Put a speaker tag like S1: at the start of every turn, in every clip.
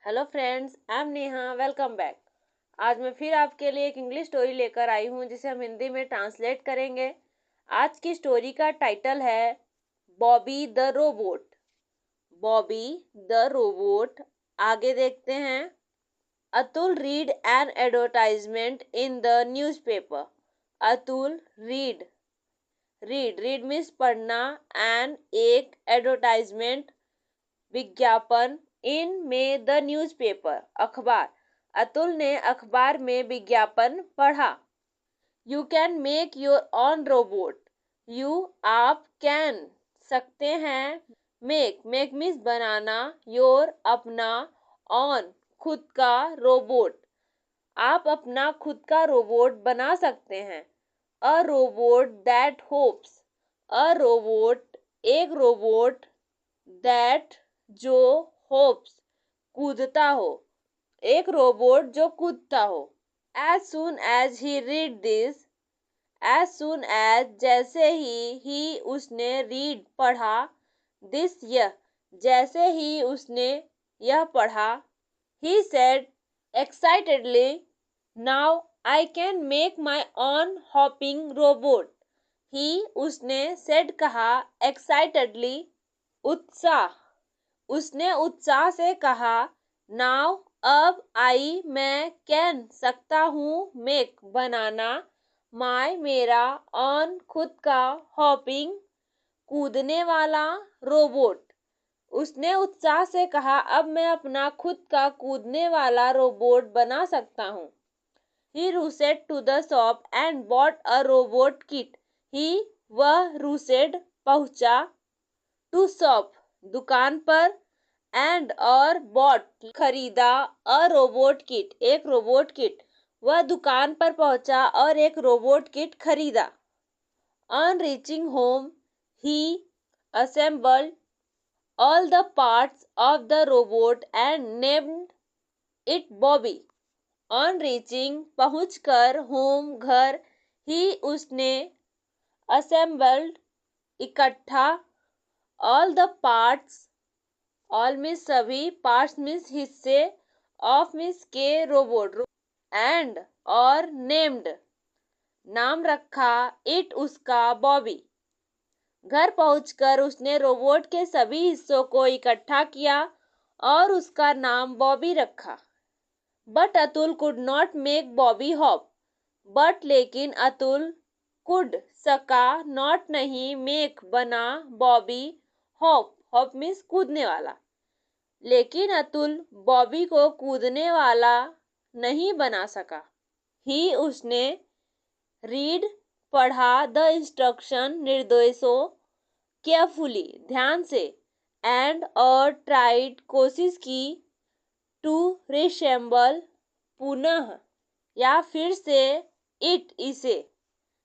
S1: Hello friends, I am Neha. Welcome back. आज मैं फिर आपके लिए एक इंग्लिश स्टोरी लेकर आई हूँ जिसे हम हिंदी में ट्रांसलेट करेंगे। आज की स्टोरी का टाइटल है Bobby the robot. Bobby the robot. आगे देखते हैं। Atul read an advertisement in the newspaper. Atul read means पढ़ना, एन एक एडवर्टाइजमेंट विज्ञापन, इन में द न्यूज़पेपर अखबार। अतुल ने अखबार में विज्ञापन पढ़ा। You can make your on robot. You आप, कैन सकते हैं, मेक मीन्स बनाना, योर अपना, ऑन खुद का, रोबोट आप अपना खुद का रोबोट बना सकते हैं। A robot that hops. A robot एक रोबोट, दैट जो, होप्स कूदता हो, एक रोबोट जो कूदता हो। एज सुन एज ही read this. As soon as जैसे ही उसने रीड पढ़ा, दिस यह जैसे ही उसने यह पढ़ा, he said excitedly, now I can make my own hopping robot. He उसने सेड कहा, एक्साइटेडली उत्साह, उसने उत्साह से कहा, नाउ अब आई मैं, कैन सकता हूँ, मेक बनाना, माय मेरा, ऑन खुद का, हॉपिंग कूदने वाला, रोबोट। उसने उत्साह से कहा, अब मैं अपना खुद का कूदने वाला रोबोट बना सकता हूँ। He rushed to the shop and bought a robot kit. He वह रूसेड पहुंचा, टू शॉप दुकान पर, एंड और बॉट खरीदा, अ रोबोट किट एक रोबोट किट। वह दुकान पर पहुंचा और एक रोबोट किट खरीदा। On reaching home he assembled all the parts of the robot and named it Bobby. On reaching पहुंचकर, होम घर, ही उसने, असेंबल्ड इकट्ठा, all the parts all means सभी, पार्ट्स मीन्स हिस्से, ऑफ मीन्स के रोबोट, एंड और named नाम रखा, इट उसका, बॉबी। घर पहुंचकर उसने रोबोट के सभी हिस्सों को इकट्ठा किया और उसका नाम बॉबी रखा। But Atul could not make Bobby hop. But लेकिन अतुल, कुड सका, नॉट नहीं, मेक बना, बॉबी हॉप मीन्स कूदने वाला। लेकिन अतुल बॉबी को कूदने वाला नहीं बना सका। ही उसने, रीड पढ़ा, द इंस्ट्रक्शन निर्देशों, केयरफुली ध्यान से, एंड और ट्राइड कोशिश की, टू रिसेंबल पुनः या फिर से, इट इसे।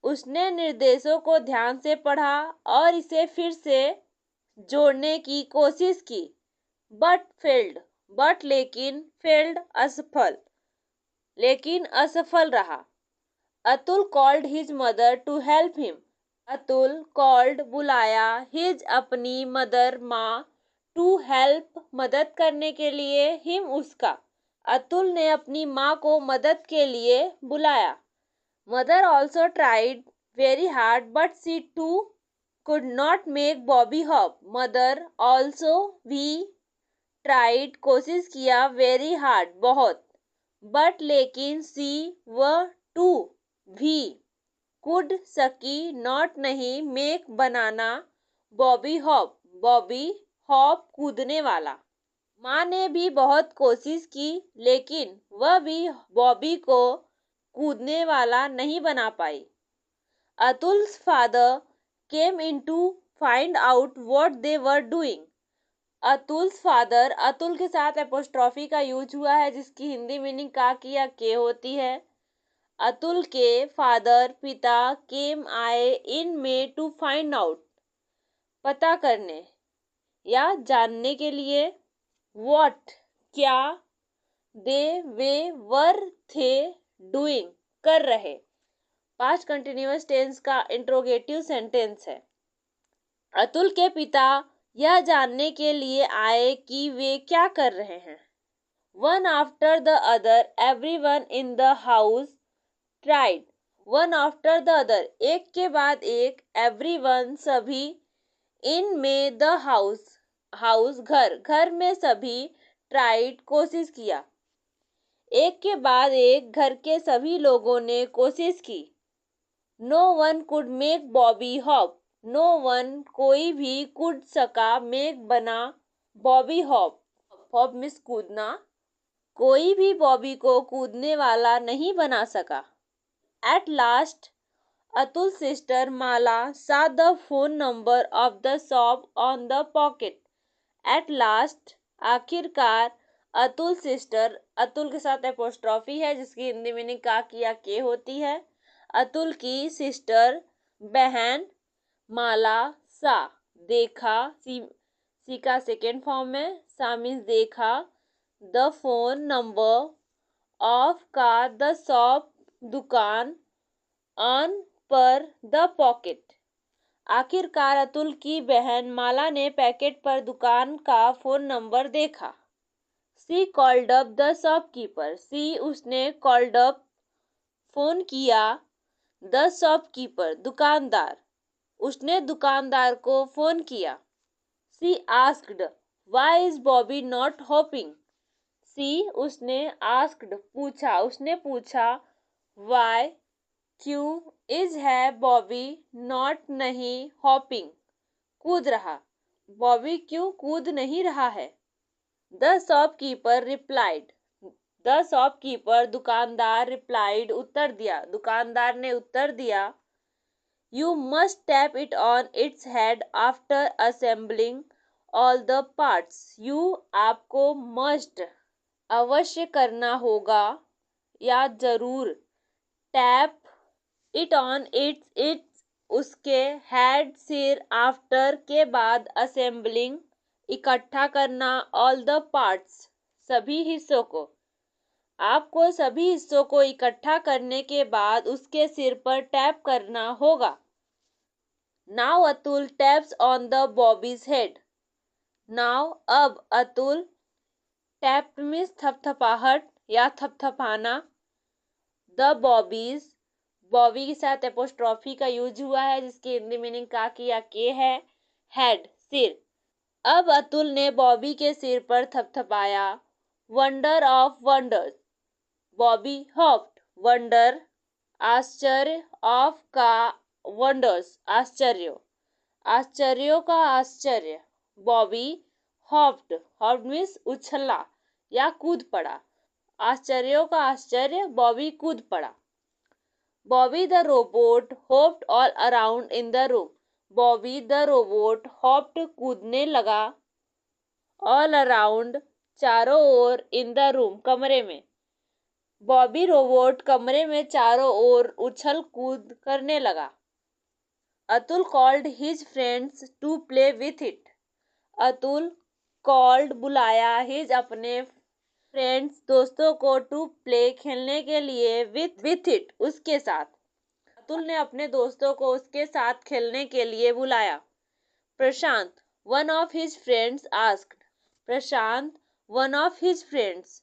S1: उसने निर्देशों को ध्यान से पढ़ा और इसे फिर से जोड़ने की कोशिश की। बट फेल्ड बट लेकिन, फेल्ड असफल, लेकिन असफल रहा। Atul called his mother to help him. Atul called बुलाया, हिज अपनी, मदर माँ, टू हेल्प मदद करने के लिए, हिम उसका। अतुल ने अपनी माँ को मदद के लिए बुलाया। Mother also tried very hard but she to could not make Bobby hop. Mother also भी ट्राइड कोशिश किया, वेरी हार्ड बहुत, बट लेकिन, सी वह, टू भी, कुड सकी, नॉट नहीं, मेक बनाना, बॉबी हॉप कूदने वाला। माँ ने भी बहुत कोशिश की लेकिन वह भी बॉबी को कूदने वाला नहीं बना पाई। Atul's father came in to find out what they were doing. Atul's father, Atul के साथ एपोस्ट्रॉफी का यूज हुआ है जिसकी हिंदी मीनिंग का की या के होती है। अतुल के फादर पिता, केम आए, इन में टू फाइंड आउट पता करने या जानने के लिए, व्हाट क्या, दे वे वर थे, डूइंग कर रहे। पास्ट कंटिन्यूअस टेंस का इंट्रोगेटिव सेंटेंस है। अतुल के पिता यह जानने के लिए आए कि वे क्या कर रहे हैं। One after the other, everyone in the house tried. One after the other, एक के बाद एक, everyone सभी, in में the house घर, घर में सभी, tried कोशिश किया, एक के बाद एक घर के सभी लोगों ने कोशिश की। No one could make Bobby hop. No one कोई भी could सका make बना Bobby hop. Hop means कूदना। कोई भी बॉबी को कूदने वाला नहीं बना सका। At last, Atul's sister Mala saw the phone number of the shop on the pocket. At last, आखिरकार, अतुल सिस्टर, अतुल के साथ एपोस्ट्रॉफी है जिसकी हिंदी मीनिंग का किया के होती है। अतुल की सिस्टर बहन माला सा देखा, सी का सेकेंड फॉर्म है, सा मीन्स देखा, द फोन नंबर ऑफ का द शॉप दुकान, ऑन पर द पॉकेट। आखिरकार अतुल की बहन माला ने पैकेट पर दुकान का फोन नंबर देखा। She called up the shopkeeper, she उसने कॉल्ड अप फोन किया, द शॉपकीपर दुकानदार, उसने दुकानदार को फोन किया। She asked why is Bobby not hopping, she उसने आस्क्ड पूछा, उसने पूछा, व्हाई क्यों, इज है बॉबी, नॉट नहीं, हॉपिंग कूद रहा, बॉबी क्यों कूद नहीं रहा है। The shopkeeper replied, the shopkeeper दुकानदार रिप्लाइड उत्तर दिया, दुकानदार ने उत्तर दिया, you must tap it on its head after assembling all the parts, you आपको मस्ट अवश्य करना होगा या जरूर, टैप इट ऑन इट्स उसके हेड सिर, आफ्टर के बाद, असेंबलिंग इकट्ठा करना, ऑल द पार्ट्स सभी हिस्सों को, आपको सभी हिस्सों को इकट्ठा करने के बाद उसके सिर पर टैप करना होगा। Now Atul taps on the Bobby's head, now अब अतुल, टैप मीन्स थपथपाहट या थपथपाना, द बॉबीज, बॉबी के साथ एपोस्ट्रॉफी का यूज हुआ है जिसकी हिंदी मीनिंग का किया के है, हेड सिर। अब अतुल ने बॉबी के सिर पर थपथपाया। Wonder of wonders, Bobby hopped, wonder आश्चर्य, ऑफ का वंडर्स आश्चर्य, आश्चर्यों का आश्चर्य, बॉबी हॉप्ड, हॉप्ड मीन्स उछला या कूद पड़ा, आश्चर्यों का आश्चर्य, बॉबी कूद पड़ा। Bobby the robot hopped all around in the room, Bobby the robot hopped कूदने लगा, ऑल अराउंड चारों ओर, इन द रूम कमरे में, बॉबी रोबोट कमरे में चारों ओर उछल कूद करने लगा। Atul called his friends to play with it, Atul called बुलाया, हिज अपने, फ्रेंड्स दोस्तों को, टू प्ले खेलने के लिए, विथ इट उसके साथ, अतुल ने अपने दोस्तों को उसके साथ खेलने के लिए बुलाया। Prashant one of his friends asked, Prashant one of his friends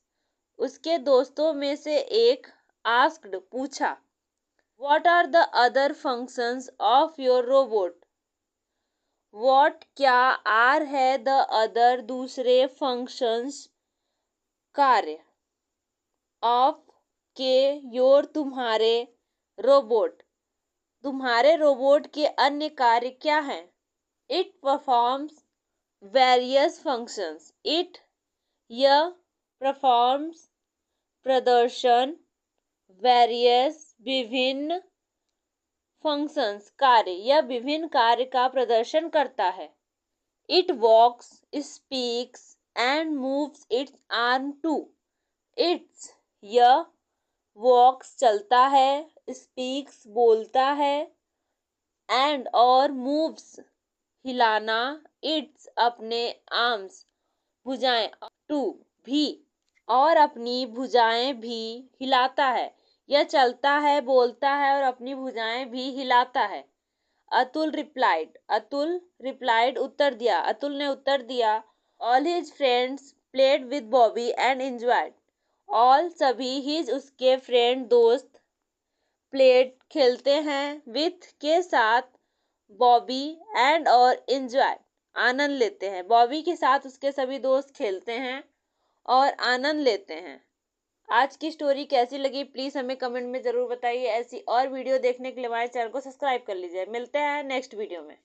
S1: उसके दोस्तों में से एक, आस्क्ड पूछा, what are the other functions of your robot, what क्या, आर है, द अदर दूसरे, फंक्शंस कार्य, ऑफ के, योर तुम्हारे, रोबोट तुम्हारे रोबोट के अन्य कार्य क्या हैं। It performs various functions, it यह, परफॉर्म्स प्रदर्शन, वेरियस विभिन्न, फंक्शंस कार्य, यह विभिन्न कार्य का प्रदर्शन करता है। It walks, speaks and moves its arm too, its यह, वॉक्स चलता है, स्पीक्स बोलता है, एंड और मूव्स हिलाना, इट्स अपने, आर्म्स भुजाएं, टू भी और अपनी भुजाएं भी हिलाता है, यह चलता है, बोलता है और अपनी भुजाएं भी हिलाता है। अतुल रिप्लाइड, अतुल रिप्लाइड उत्तर दिया, अतुल ने उत्तर दिया, all his friends played with Bobby and enjoyed all. सभी हिज उसके फ्रेंड दोस्त प्लेड खेलते हैं, विथ के साथ, बॉबी एंड और एंजॉय आनंद लेते हैं। बॉबी के साथ उसके सभी दोस्त खेलते हैं और आनंद लेते हैं। आज की स्टोरी कैसी लगी प्लीज़ हमें कमेंट में ज़रूर बताइए। ऐसी और वीडियो देखने के लिए हमारे चैनल को सब्सक्राइब कर लीजिए। मिलते हैं नेक्स्ट वीडियो में।